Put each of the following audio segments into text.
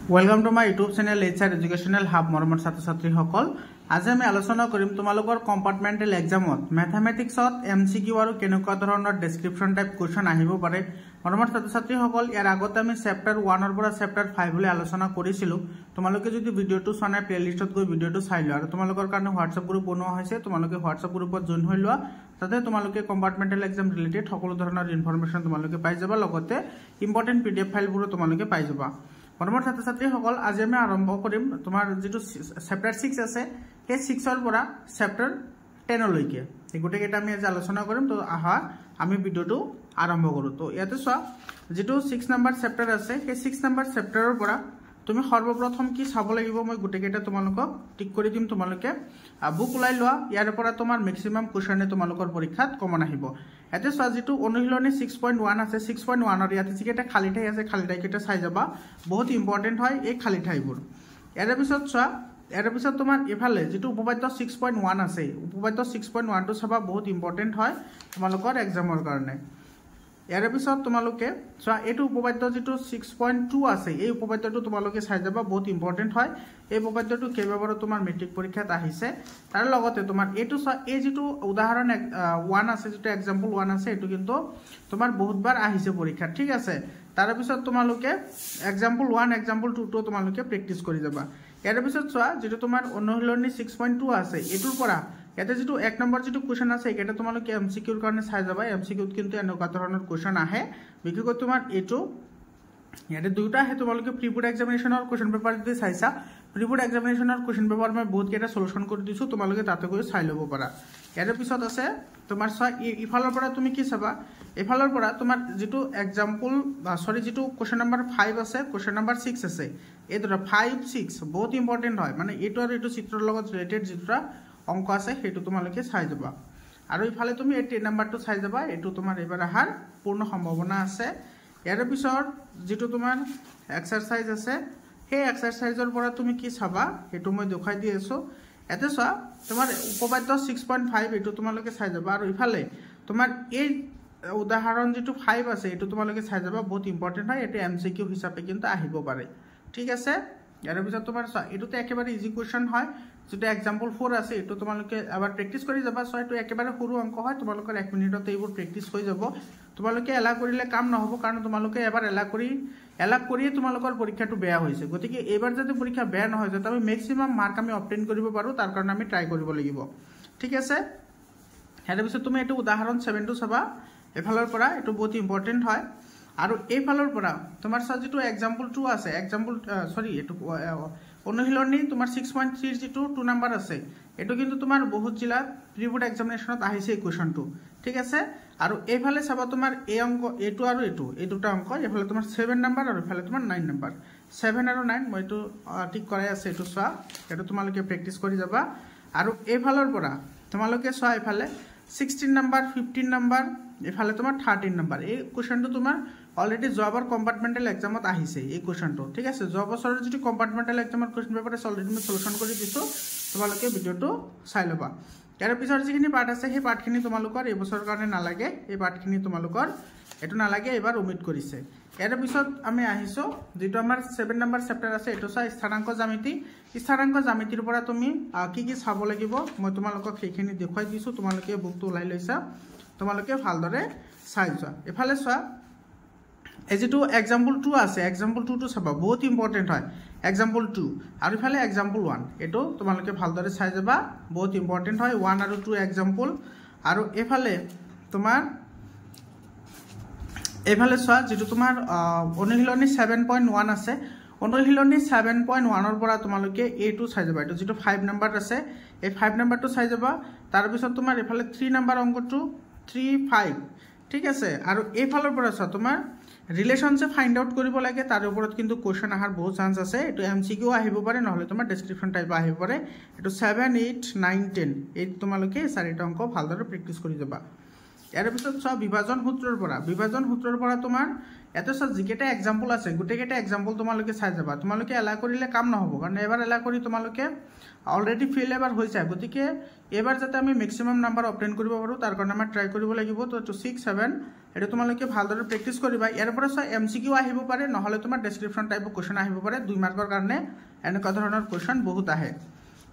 welcome to my YouTube channel HR educational hub मरमर छात्र छात्री सकल आज आम आलोचना करिम तुमालोकर कम्पार्टमेंटल एग्जामत मैथमेटिक्सत एमसीकिউ और केनेकुवा धৰণৰ डेस्क्रिप्शन टाइप क्वेश्चन आहिबो पारे मरमर छात्र छात्री सकल यार आगते आमी चैप्टार 1 ৰ পৰা चैप्टार 5 লৈ আলোচনা কৰিছিলো তোমালোকে যদি ভিডিওটো চাই প্লেলিষ্টত গৈ ভিডিওটো চাই লোৱা আৰু তোমালোকৰ কাৰণে হোৱাটসএপ গ্ৰুপ বনোৱা হৈছে তোমালোকে হোৱাটসএপ গ্ৰুপত জয়েন হৈ লোৱা তাতে তোমালোকে কম্পাৰ্টমেন্টাল এক্সাম ৰিলেটেড সকলো ধৰণৰ ইনফৰমেশন তোমালোকে পাই যাবা লগতে ইম্পৰ্টেন্ট পিডিএফ ফাইলবোৰ তোমালোকে পাই যাবা মৰমৰ ছাত্ৰ ছাত্ৰী সকল আজি আমি আৰম্ভ কৰিম তোমাৰ যেটো চেপ্টাৰ 6 আছে এই 6 ৰ পৰা চেপ্টাৰ 10 লৈকে এই গুটেকেটা আমি আজি আলোচনা কৰিম তো আহা আমি ভিডিওটো আৰম্ভ কৰো তো ইয়াতে চোৱা যেটো 6 নম্বৰ চেপ্টাৰ আছে এই 6 নম্বৰ চেপ্টাৰৰ পৰা তুমি সৰ্বপ্ৰথম কি চাব লাগিব মই গুটেকেটা তোমালোকক টিক কৰি দিম তোমালোকে বুক ওলাই লোৱা ইয়াৰ পৰা তোমাৰ ম্যাক্সিমাম কোৱেশ্চনে তোমালোকৰ পৰীক্ষাত কমন আহিব এতে চোৱা যেটো অনুশীলনী 6.1 আছে 6.1 ৰ ইয়াতে যিকেটা খালি ঠাই আছে খালি ঠাইকেটা চাই যাবা বহুত ইম্পৰ্টেন্ট হয় এই খালি ঠাইবোৰ ইয়াৰ পিছত চোৱা ইয়াৰ পিছত তোমাৰ এফালে যেটো উপপাদ্য 6.1 আছে উপপাদ্য 6.1 টো চাবা বহুত ইম্পৰ্টেন্ট হয় তোমালোকৰ এক্সামৰ কাৰণে ইয়াৰ পিছত তোমালোকে চোৱা এটো উপপাদ্য যেটো 6.2 আছে এই উপপাদ্যটো তোমালোকে চাই যাবা বহুত ইম্পৰ্টেন্ট হয় এই উপপাদ্যটো কেইবাবাৰ তোমাৰ মেট্ৰিক পৰীক্ষাত আহিছে তাৰ লগতে তোমাৰ এটো চোৱা এই যেটো উদাহৰণ 1 আছে যেটো एग्जांपल 1 আছে এটো কিন্তু তোমাৰ বহুতবাৰ আহিছে পৰীক্ষা ঠিক আছে তাৰ পিছত তোমালোকে एग्जांपल 1 एग्जांपल 2 টো তোমালোকে প্ৰ্যাকটিছ কৰি যাবা ইয়াৰ পিছত চোৱা যেটো তোমাৰ অনুশীলনী 6.2 আছে এটোৰ পৰা ইয়াতে যেটো 1 নম্বৰ যেটো কোৱেশ্চন আছে এটা তোমালোকে এমসিকিউৰ কাৰণে চাই যাবা এমসিকিউত কিন্তু এনেকুৱা ধৰণৰ কোৱেশ্চন আহে বিশেষকৈ তোমাৰ এটো ইয়াতে দুটা হে তোমালোকে প্ৰি বোৰ্ড এক্সামিনেশনৰ কোৱেশ্চন পেপাৰ দি চাইছা প্ৰি বোৰ্ড এক্সামিনেশনৰ কোৱেশ্চন পেপাৰ মই বহুত কেটা সলিউশন কৰি দিছো তোমালোকে তাতে গৈ চাই লব পাৰা ইয়াৰ পিছত আছে তোমাৰ চোৱা ইফালৰ পৰা তুমি কি চাবা ইফালৰ পৰা তোমাৰ যেটো एग्जांपल সৰি যেটো কোৱেশ্চন নম্বৰ 5 আছে কোৱেশ্চন নম্বৰ 6 আছে এই দুটা 5 6 বহুত ইম্পৰ্টেন্ট হয় মানে এটো আৰু এটো চিত্ৰৰ লগত ৰিলেটেড যেটা অংক আছে হেতু তোমালোকে চাই যাবা আৰু ইফালে তুমি 10 নম্বৰটো চাই যাবা এটো তোমাৰ এবাৰ আহাৰ পূৰ্ণ সম্ভাৱনা আছে ইয়াৰ পিছত যেটো তোমাৰ এক্সাৰসাইজ আছে সেই এক্সাৰসাইজৰ পৰা তুমি কি চাবা হেতু মই দেখাই দি আছো এতে চোৱা তোমাৰ উপপাদ্য 6.5 এটো তোমালোকে চাই যাবা আৰু ইফালে তোমাৰ এই উদাহৰণ যেটো 5 আছে এটো তোমালোকে চাই যাবা বহুত ইম্পৰ্টেন্ট হয় এটো এমসিকিউ হিচাপে কিন্তু আহিব পাৰে ঠিক আছে ইয়াৰ পিছত তোমাৰ চোৱা এটোতে একেবাৰে ইজি কোৱেশ্চন হয় যেটো एग्जांपल 4 আছে এটো তোমালোকে আবাৰ প্ৰ্যাকটিছ কৰি যাবা সো এটো একেবাৰে সৰু অংক হয় তোমালোকৰ 1 মিনিটতে এইবোৰ প্ৰ্যাকটিছ হৈ যাব তোমালোকে এলা কৰিলে কাম নহব কাৰণ তোমালোকে এবাৰ এলা কৰি তোমালোকৰ পৰীক্ষাটো বেয়া হৈছে গতিকে এবাৰ যদি পৰীক্ষা বেয়া নহয় যাতে আমি ম্যাক্সিমাম মাৰ্ক আমি অবটেইন কৰিব পাৰো তাৰ কাৰণে আমি ট্ৰাই কৰিব লাগিব ঠিক আছে ইয়াৰ পিছত তুমি এটো উদাহৰণ 7 টো চাবা এফালৰ পৰা এটো বহুত ইম্পৰ্টেন্ট হয় আৰু এইফালৰ পৰা তোমাৰ যেটো एग्जांपल 2 আছে एग्जांपल সৰি এটো অনুশীলনী তোমাৰ 6.3 যেটো 2 নম্বৰ আছে এটো কিন্তু তোমাৰ বহুত জিলা প্ৰি বোৰ্ড এক্সামিনেশনত আহিছে এই কোৱেশ্চনটো ঠিক আছে আৰু এইফালে চাবা তোমাৰ এই অংক এটো আৰু এটো এই দুটা অংক এইফালে তোমাৰ 7 নম্বৰ আৰু এইফালে তোমাৰ 9 নম্বৰ 7 আৰু 9 মই এটো ঠিক কৰাই আছে এটো চোৱা এটো তোমালোকে প্ৰ্যাকটিছ কৰি যাবা আৰু এইফালৰ পৰা তোমালোকে চোৱা এইফালে 16 নম্বৰ 15 নম্বৰ এফালে তোমাৰ 13 নম্বৰ এই কোৱেশ্চনটো তোমাৰ অলৰেডি জবৰ কম্পাৰ্টমেন্টাল এক্সামত আহিছে এই কোৱেশ্চনটো ঠিক আছে জব বছৰৰ যেটো কম্পাৰ্টমেন্টাল এক্সামৰ কোৱেশ্চন পেপাৰ আছে অলৰেডি মই সলিউশন কৰি দিছো তোমালোকে ভিডিওটো চাই লবা ইয়াৰ পিছৰ যিখিনি পাৰ্ট আছে সেই পাৰ্টখিনি তোমালোকৰ এই বছৰৰ কাৰণে নালাগে এই পাৰ্টখিনি তোমালোকৰ এটো নালাগে এবাৰ ওমিট কৰিছে ইয়াৰ পিছত আমি আহিছো যেটো আমাৰ 7 নম্বৰ চেপ্টাৰ আছে এটো চাই স্থানাঙ্ক জ্যামিতিৰ পৰা তুমি কি কি চাব লাগিব মই তোমালোকক সেইখিনি দেখাই দিছো তোমালোকে বুকটো ওলাই লৈছা তোমালোকে ভালদৰে চাই যোৱা এফালে চোৱা এই যেটো एग्जांपल 2 আছে एग्जांपल 2 টো চাবা বহুত ইম্পৰ্টেন্ট হয় एग्जांपल 2 আৰু ইফালে एग्जांपल 1 এটো তোমালোকে ভালদৰে চাই যাবা বহুত ইম্পৰ্টেন্ট হয় 1 আৰু 2 एग्जांपल আৰু এফালে তোমাৰ এফালে চোৱা যেটো তোমাৰ অনুশীলনী 7.1 আছে অনুশীলনী 7.1 ৰ পৰা তোমালোকে এটো চাই যাবা এটো যেটো 5 নম্বৰ আছে এই 5 নম্বৰটো চাই যাবা তাৰ পিছত তোমাৰ এফালে 3 নম্বৰ অংকটো 3 5 ঠিক আছে আৰু এইফালৰ পৰা চোৱা তোমাৰ ৰিলেশনশিপ ফাইন্ড আউট কৰিব লাগে তাৰ ওপৰত কিন্তু কোৱেশ্চন আহাৰ বহুত চান্স আছে এটো এমসিকিউ আহিব পাৰে নহলে তোমাৰ ডেসক্ৰিপচন টাইপ আহিব পাৰে এটো 7 8 9 10 এই তোমালোকে চাৰিটা অংক ভালদৰে প্ৰ্যাকটিছ কৰি যাবা ইয়াৰ পিছত চোৱা বিভাজন সূত্ৰৰ পৰা তোমাৰ ইয়াতে চোৱা যিকেইটা এক্সাম্পল আছে গোটেইকেইটা এক্সাম্পল তোমালোকে চাই যাবা তোমালোকে এলা কৰিলে কাম নহ'ব কাৰণ এবাৰ এলা কৰি তোমালোকে অলৰেডি ফেইল এবাৰ হৈ যায় গতিকে এবাৰ যাতে আমি মেক্সিমাম নাম্বাৰ অবটেইন কৰিব পাৰোঁ তাৰ কাৰণে আমি ট্ৰাই কৰিব লাগিব তো 6 7 এটা তোমালোকে ভালদৰে প্ৰেক্টিছ কৰিবা ইয়াৰ পৰা চোৱা MCQ আহিব পাৰে নহলে তোমাৰ ডেসক্ৰিপচন টাইপৰ কোৱেশ্চন আহিব পাৰে 2 মাৰ্কৰ কাৰণে এনেকুৱা ধৰণৰ কোৱেশ্চন বহুত আহে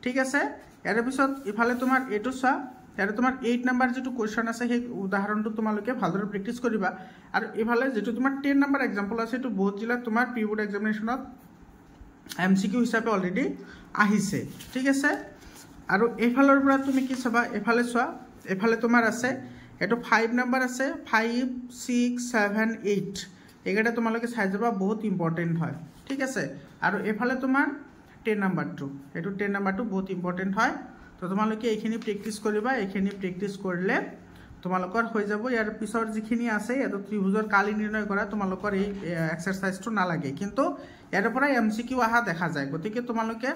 ঠিক আছে ইয়াৰ পিছত ইফালে তোমাৰ এটো চোৱা ইয়াৰ তোমাৰ 8 নম্বৰ যেটো কোৱেশ্চন আছে সেই উদাহৰণটো তোমালোকে ভালদৰে প্ৰেক্টিছ কৰিবা আৰু ইফালে যেটো তোমাৰ 10 নম্বৰ এক্সাম্পল আছে এটো বহুত জিলা তোমাৰ প্ৰি-বোৰ্ড এক্সামিনেশনত MCQ হিচাপে অলৰেডি আহিছে ঠিক আছে আৰু এফালৰ পৰা তুমি কি চাবা এফালে চোৱা এফালে তোমাৰ আছে এটো 5 নম্বৰ আছে 5 6 7 8 এগেটা তোমালোকে চাই যাবা বহুত ইম্পৰ্টেন্ট হয় ঠিক আছে আৰু এফালে তোমাৰ 10 নম্বৰটো এটো 10 নম্বৰটো বহুত ইম্পৰ্টেন্ট হয় তো তোমালোকে এইখিনি প্ৰেক্টিছ কৰিবা এইখিনি প্ৰেক্টিছ কৰিলে তোমালোকৰ হৈ যাব ইয়াৰ পিছৰ যিখিনি আছে এটো ত্ৰিভুজৰ কালি নিৰ্ণয় কৰা তোমালোকৰ এই এক্সাৰসাইজটো না লাগে কিন্তু ইয়াৰ পৰা MCQ আহা দেখা যায় গতিকে তোমালোকে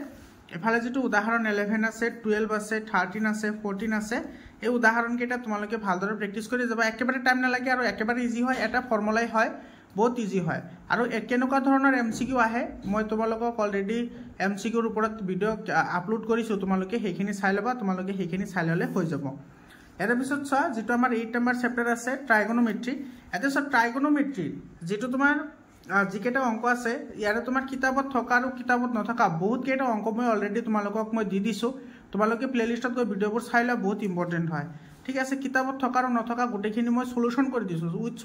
এফালে যেটো উদাহৰণ 11 আছে 12 আছে 13 আছে 14 আছে এই উদাহৰণ কেইটা তোমালোকে ভালদৰে প্ৰেক্টিছ কৰি যাবা একেবাৰে টাইম না লাগে আৰু একেবাৰে ইজি হয় এটা ফৰ্মুলাই হয় বহুত ইজি হয় আৰু কেনেকুৱা ধৰণৰ MCQ আহে মই তোমালোকক অলৰেডি MCQ ৰ ওপৰত ভিডিও আপলোড কৰিছো তোমালোকে সেইখিনি চাই লবা তোমালোকে সেইখিনি চাই ললে হৈ যাব এৰ পিছত চোৱা যেটো আমাৰ 8 নম্বৰ চেপ্টাৰ আছে ট্ৰাইগোনোমেট্ৰি এতে চোৱা ট্ৰাইগোনোমেট্ৰি যেটো তোমাৰ যিকেটা অংক আছে ইয়াৰে তোমাৰ কিতাপত থকা আৰু কিতাপত নথকা বহুত কেইটা অংক মই অলৰেডি তোমালোকক মই দি দিছো তোমালোকে প্লেলিষ্টত গৈ ভিডিওবোৰ চাই লা বহুত ইম্পৰ্টেন্ট হয় ঠিক আছে কিতাপত থকা আৰু নথকা গোটেইখিনি মই সলিউশন কৰি দিছো উইথ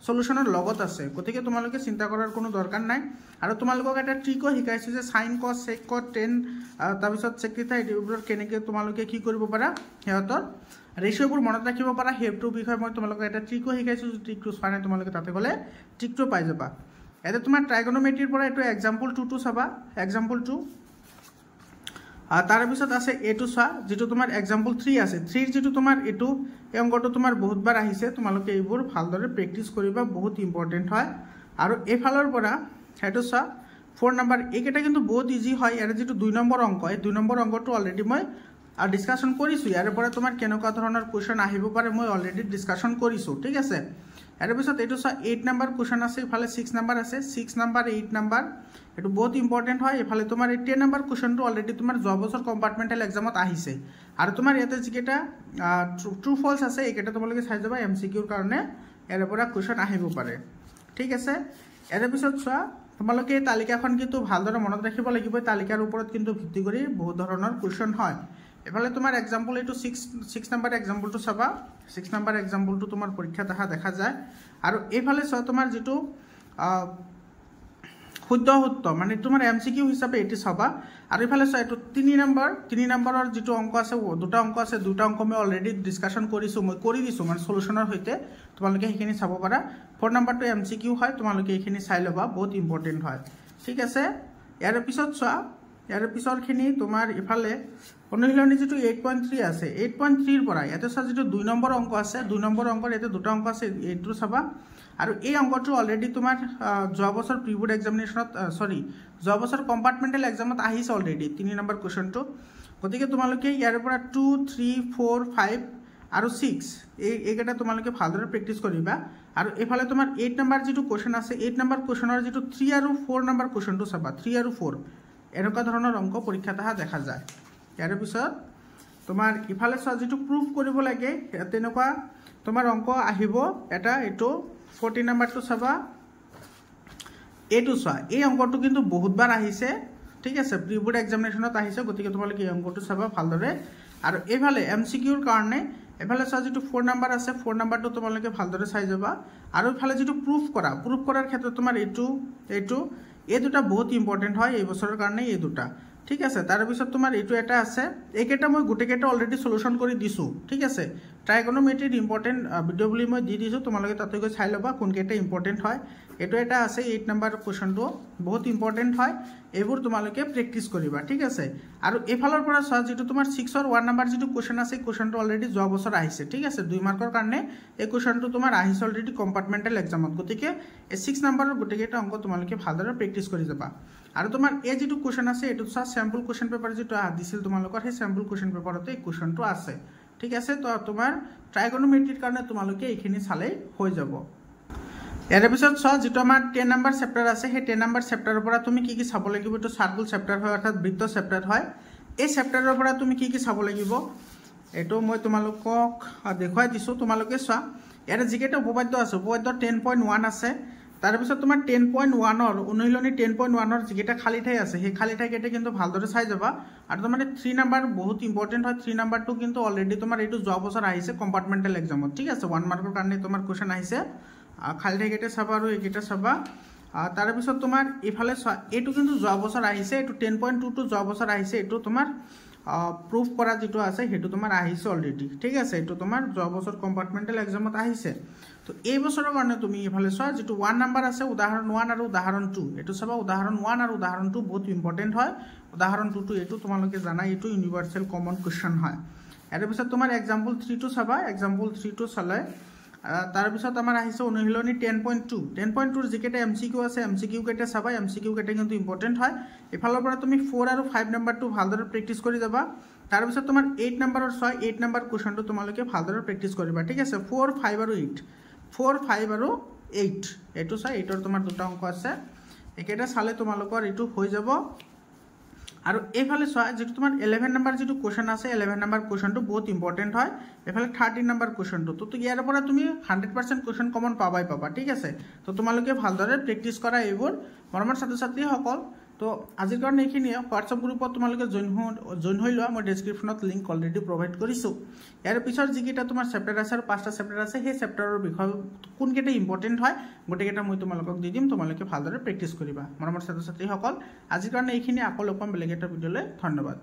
সলিউশনৰ লগত আছে গতিকে তোমালোকে চিন্তা কৰাৰ কোনো দৰকাৰ নাই আৰু তোমালোকক এটা ট্ৰিকো শিকাইছো যে sin cos sec cot tan তাৰ পিছত sec theta এইবোৰ কেনেকৈ তোমালোকে কি কৰিব পাৰা হেতৰ ৰেশিওবোৰ মনত ৰাখিব পাৰা হেৰটো বিষয় মই তোমালোকক এটা ট্ৰিকো শিকাইছো ট্ৰিকটো চাই তোমালোকে তাতে গলে ট্ৰিকটো পাই যাবা এটা তোমাৰ ট্ৰাইগোনোমেট্ৰিৰ পৰা এটো एग्जांपल 2 টো চাবা एग्जांपल 2 তাৰ পিছত আছে এটো চোৱা যেটো তোমাৰ एग्जांपल 3 আছে 3 ৰ যেটো তোমাৰ এটো এই অংকটো তোমাৰ বহুতবাৰ আহিছে তোমালোকে এইবোৰ ভালদৰে প্ৰেক্টিছ কৰিবা বহুত ইম্পৰ্টেন্ট হয় আৰু এফালৰ পৰা হেটো চোৱা 4 নম্বৰ এইকেটা কিন্তু বহুত ইজি হয় ইয়াৰ যেটো 2 নম্বৰ অংক এই 2 নম্বৰ অংকটো অলৰেডি মই ডিসকাশন কৰিছো ইয়াৰ পৰা তোমাৰ কেনেকুৱা ধৰণৰ কোৱেশ্চন আহিব পাৰে মই অলৰেডি ডিসকাশন কৰিছো ঠিক আছে ইয়াৰ পিছত এটো চোৱা 8 নম্বৰ কোৱেশ্চন আছে ইফালে 6 নম্বৰ আছে 6 নম্বৰ 8 নম্বৰ এটো বহুত ইম্পৰ্টেন্ট হয় ইফালে তোমাৰ 10 নম্বৰ কোৱেশ্চনটো অলৰেডি তোমাৰ জবছৰ কম্পাৰ্টমেন্টাল এক্সামত আহিছে আৰু তোমাৰ ইয়াতে যিকেটা ট্ৰু ফলছ আছে এইকেটা তোমালোকে চাই যাবা MCQ ৰ কাৰণে ইয়াৰ পৰা কোৱেশ্চন আহিব পাৰে ঠিক আছে ইয়াৰ পিছত চোৱা তোমালোকে এই তালিকাখন কিন্তু ভালদৰে মনত ৰাখিব লাগিব তালিকাৰ ওপৰত কিন্তু ভিত্তি কৰি বহুত ধৰণৰ কোৱেশ্চন হয় এফালে তোমাৰ एग्जांपल এটো 6 নম্বৰ एग्जांपल টো চাবা 6 নম্বৰ एग्जांपल টো তোমাৰ পৰীক্ষাত আহা দেখা যায় আৰু এফালে চোৱা তোমাৰ যেটো শুদ্ধ মানে তোমাৰ MCQ হিচাপে এটি চাবা আৰু এফালে চোৱা এটো 3 নম্বৰৰ যেটো অংক আছে দুটা অংক আছে দুটা অংক মই অলৰেডি ডিসকাশন কৰিছো মই কৰি দিছো মানে সলিউশনৰ হৈতে তোমালোকে সেইখিনি চাব পাৰা 4 নম্বৰটো MCQ হয় তোমালোকে এইখিনি চাই লবা বহুত ইম্পৰ্টেন্ট হয় ঠিক আছে ইয়াৰ পিছত চোৱা ইয়াৰ পিছৰখিনি তোমাৰ ইফালে অনুশীলনী যেটো 8.3 আছে 8.3 ৰ পৰা ইয়াতে চোৱা যেটো 2 নম্বৰ অংক আছে 2 নম্বৰ অংকৰ এতে দুটা অংক আছে এইটো চাবা আৰু এই অংকটো অলৰেডি তোমাৰ জবছৰ প্ৰি-বোৰ্ড এক্সামিনেশনত জবছৰ কম্পাৰ্টমেন্টাল এক্সামত আহিছে অলৰেডি 3 নম্বৰ কোৱেশ্চনটো গতিকে তোমালোকে ইয়াৰ পৰা 2 3 4 5 আৰু 6 এইকেটা তোমালোকে ভালদৰে প্ৰেক্টিছ কৰিবা আৰু এফালে তোমাৰ 8 নম্বৰ যেটো কোৱেশ্চন আছে 8 নম্বৰ কোৱেশ্চনৰ যেটো 3 আৰু 4 নম্বৰ কোৱেশ্চনটো চাবা 3 আৰু 4 এনেকুৱা ধৰণৰ অংক পৰীক্ষাত আহা দেখা যায় ইয়াৰ পিছত তোমাৰ ইফালে চোৱা যেটো প্ৰুফ কৰিব লাগে তেনেকুৱা তোমাৰ অংক আহিব এটা এটো 14 নম্বৰটো চাবা এটো চোৱা এই অংকটো কিন্তু বহুতবাৰ আহিছে ঠিক আছে প্ৰি-বোৰ্ড এক্সামিনেশনত আহিছে গতিকে তোমালোকে এই অংকটো চাবা ভালদৰে আৰু এফালে MCQ ৰ কাৰণে এফালে চোৱা যেটো 4 নম্বৰ আছে 4 নম্বৰটো তোমালোকে ভালদৰে চাই যাবা আৰু এফালে যেটো প্ৰুফ কৰাৰ ক্ষেত্ৰত তোমাৰ এটো এই দুটা বহুত ইম্পৰ্টেন্ট হয় এই বছৰৰ কাৰণে এই দুটা ঠিক আছে তাৰ পিছত তোমাৰ এটো এটা আছে এইকেটা মই গুটেকেটা অলৰেডি সলিউশন কৰি দিছো ঠিক আছে ট্ৰাইগোনোমেট্ৰিৰ ইম্পৰ্টেন্ট ভিডিও বুলি মই দি দিছো তোমালোকে তাতে গৈ চাই লবা কোন কেটা ইম্পৰ্টেন্ট হয় এটো এটা আছে 8 নম্বৰ কোৱেশ্চনটো বহুত ইম্পৰ্টেন্ট হয় এইবোৰ তোমালোকে প্ৰেক্টিছ কৰিবা ঠিক আছে আৰু এফালৰ পৰা চোৱা যেটো তোমাৰ 6 ৰ 1 নম্বৰ যেটো কোৱেশ্চন আছে কোৱেশ্চনটো অলৰেডি যোৱা বছৰ আহিছে ঠিক আছে 2 মাৰ্কৰ কাৰণে এই কোৱেশ্চনটো তোমাৰ আহিছে অলৰেডি কম্পাৰ্টমেন্টাল এক্সামত গতিকে এই 6 নম্বৰৰ গুটেকেটা অংক তোমালোকে ভালদৰে প্ৰেক্টিছ কৰি যাবা আৰু তোমাৰ এই যেটো কোৱেশ্চন আছে এটো চোৱা স্যাম্পল কোৱেশ্চন পেপাৰ যেটো দিছিল তোমালোকৰ সেই স্যাম্পল কোৱেশ্চন পেপাৰতে এই কোৱেশ্চনটো আছে ঠিক আছে তো তোমাৰ ট্ৰাইগোনোমেট্ৰিৰ কাৰণে তোমালোকে এইখিনি চালে হৈ যাব ইয়াৰ পিছত চোৱা যেটো আমাৰ 10 নম্বৰ চেপ্টাৰ আছে সেই 10 নম্বৰ চেপ্টাৰৰ পৰা তুমি কি চাব লাগিব তো সাৰ্কুল চেপ্টাৰ হয় অৰ্থাৎ বৃত্ত চেপ্টাৰ হয় এই চেপ্টাৰৰ পৰা তুমি কি চাব লাগিব এটো মই তোমালোকক দেখুৱাই দিছো তোমালোকে চোৱা ইয়াৰ যিকেটা উপপাদ্য আছে উপপাদ্য 10.1 আছে তাৰ পিছত তোমাৰ 10.1 ৰ অনুশীলনী 10.1 ৰ যিকেটা খালি ঠাই আছে সেই খালি ঠাই কেটা কিন্তু ভালদৰে চাই যাবা আৰু তোমাৰ 3 নম্বৰ বহুত ইম্পৰ্টেন্ট হয় 3 নম্বৰটো কিন্তু অলৰেডি তোমাৰ এটো যোৱা বছৰ আহিছে কম্পাৰ্টমেন্টাল এক্সামত ঠিক আছে 1 মাৰ্কৰ কাৰণে তোমাৰ কোৱেশ্চন আহিছে খালি ঠাই কেটা চাবা আৰু এইকেটা চাবা তাৰ পিছত তোমাৰ ইফালে এটো কিন্তু যোৱা বছৰ আহিছে এটো 10.2 টো যোৱা বছৰ আহিছে এটো তোমাৰ প্ৰুফ কৰা যেটো আছে হেতু তোমাৰ আহিছে অলৰেডি ঠিক আছে এটো তোমাৰ যোৱা বছৰ কম্পাৰ্টমেন্টাল এক্সামত আহিছে তো এই বছৰৰ কাৰণে তুমি ইফালে চোৱা যেটো 1 নম্বৰ আছে উদাহৰণ 1 আৰু উদাহৰণ 2 এটো চাবা উদাহৰণ 1 আৰু উদাহৰণ 2 বহুত ইম্পৰ্টেন্ট হয় উদাহৰণ 2 টো এটো তোমালোকে জানা এটো ইউনিভাৰ্সাল কমন কোৱেশ্চন হয় ইয়াৰ পিছত তোমাৰ एग्जांपल 3 টো চাবা एग्जांपल 3 টো চালে তাৰ পিছত আমাৰ আহিছে অনুশীলনী 10.2 10.2 ৰ যিকেটা এমসিকিউ আছে এমসিকিউ কেটা চাবা এমসিকিউ কেটা কিন্তু ইম্পৰ্টেন্ট হয় ইফালৰ পৰা তুমি 4 আৰু 5 নম্বৰটো ভালদৰে প্ৰেক্টিস কৰি যাবা তাৰ পিছত তোমাৰ 8 নম্বৰৰ 8 নম্বৰ কোৱেশ্চনটো তোমালোকে ভালদৰে প্ৰেক্টিস কৰিবা ঠিক আছে 4 5 আৰু 8 4 5 আৰু 8 এটো 8 ৰ তোমাৰ দুটা অংক আছে একেটা চালে তোমালোকৰ এটো হৈ যাব আৰু এফালে চোৱা যেটো তোমাৰ 11 নম্বৰ যেটো কোৱেশ্চন আছে 11 নম্বৰ কোৱেশ্চনটো বহুত ইম্পৰ্টেন্ট হয় এফালে 13 নম্বৰ কোৱেশ্চনটো তো ইয়াৰ পৰা তুমি 100% কোৱেশ্চন কমন পাবাই পাবা ঠিক আছে তো তোমালোকে ভালদৰে প্ৰেক্টিস কৰা এইবোৰ মৰমৰ ছাত্ৰ-ছাত্ৰী সকল তো আজিৰ কাৰণে এইখিনি WhatsApp গ্ৰুপত তোমালোকে জয়েন হৈ লোৱা মই ডেসক্ৰিপচনত লিংক অলৰেডি প্ৰভাইড কৰিছো ইয়াৰ পিছৰ যিকিটা তোমাৰ চেপ্টাৰ আছে আৰু 5টা চেপ্টাৰ আছে সেই চেপ্টাৰৰ বিষয় কোন কেটা ইম্পৰ্টেন্ট হয় গোটেইকেটা মই তোমালোকক দি দিম তোমালোকে ভালদৰে প্ৰেক্টিস কৰিবা মৰমৰ ছাত্ৰ-ছাত্ৰী সকল আজিৰ কাৰণে এইখিনি আকৌ লগ পাম বেলেগ এটা ভিডিঅ'লৈ ধন্যবাদ